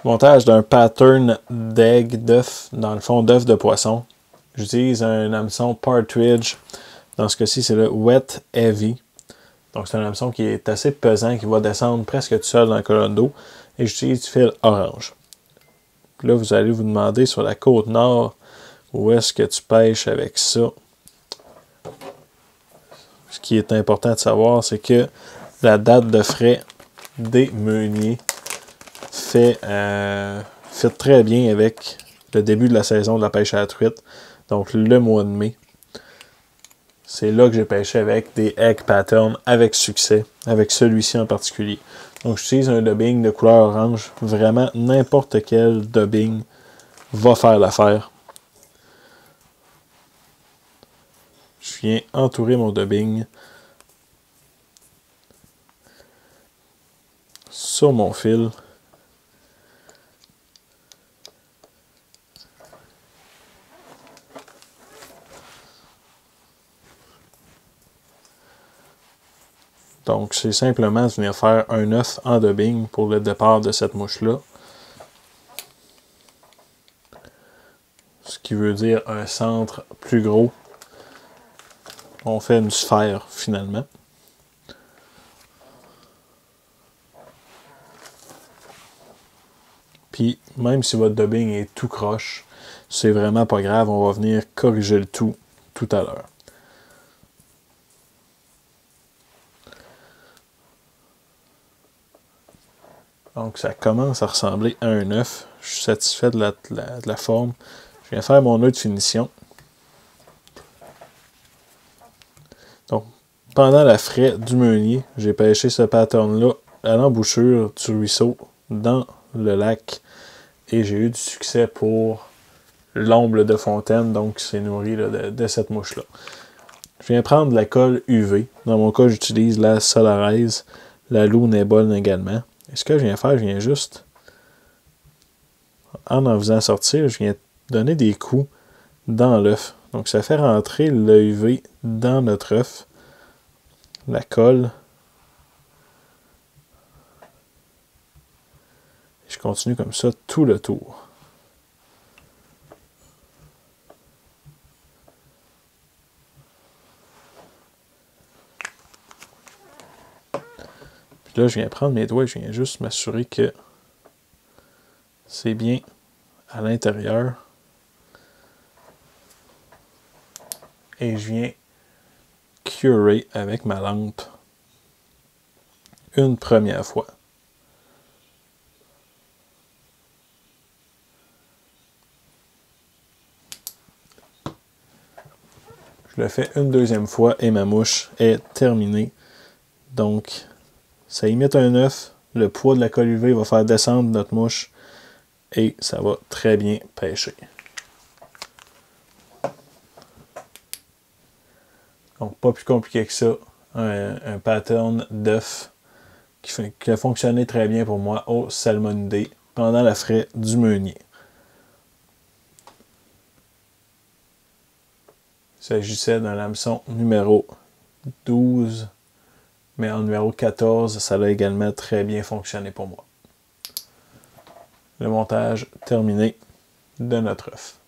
Montage d'un pattern d'egg, d'œuf, dans le fond d'œuf de poisson. J'utilise un hameçon Partridge. Dans ce cas-ci, c'est le Wet Heavy. Donc c'est un hameçon qui est assez pesant, qui va descendre presque tout seul dans la colonne d'eau. Et j'utilise du fil orange. Puis là, vous allez vous demander sur la côte nord, où est-ce que tu pêches avec ça. Ce qui est important de savoir, c'est que la date de frais des meuniers fait très bien avec le début de la saison de la pêche à la truite. Donc le mois de mai. C'est là que j'ai pêché avec des egg patterns avec succès, avec celui-ci en particulier. Donc j'utilise un dubbing de couleur orange. Vraiment, n'importe quel dubbing va faire l'affaire. Je viens entourer mon dubbing sur mon fil. Donc, c'est simplement de venir faire un œuf en dubbing pour le départ de cette mouche-là. Ce qui veut dire un centre plus gros. On fait une sphère, finalement. Puis, même si votre dubbing est tout croche, c'est vraiment pas grave. On va venir corriger le tout à l'heure. Donc, ça commence à ressembler à un œuf. Je suis satisfait de la forme. Je viens faire mon œuf de finition. Donc, pendant la fraie du meunier, j'ai pêché ce pattern-là à l'embouchure du ruisseau dans le lac. Et j'ai eu du succès pour l'omble de fontaine, donc c'est nourri là, de cette mouche-là. Je viens prendre la colle UV. Dans mon cas, j'utilise la Solarize, la Lunebol également. Et ce que je viens faire, je viens juste, en faisant sortir, je viens donner des coups dans l'œuf. Donc ça fait rentrer le UV dans notre œuf, la colle. Et je continue comme ça tout le tour. Puis là, je viens prendre mes doigts et je viens juste m'assurer que c'est bien à l'intérieur. Et je viens curer avec ma lampe une première fois. Je le fais une deuxième fois et ma mouche est terminée. Donc, ça imite un œuf. Le poids de la colle UV va faire descendre notre mouche et ça va très bien pêcher. Donc, pas plus compliqué que ça. Un pattern d'œuf qui a fonctionné très bien pour moi au salmonidé pendant la fraie du meunier. Il s'agissait d'un hameçon numéro 12, mais en numéro 14, ça a également très bien fonctionné pour moi. Le montage terminé de notre œuf.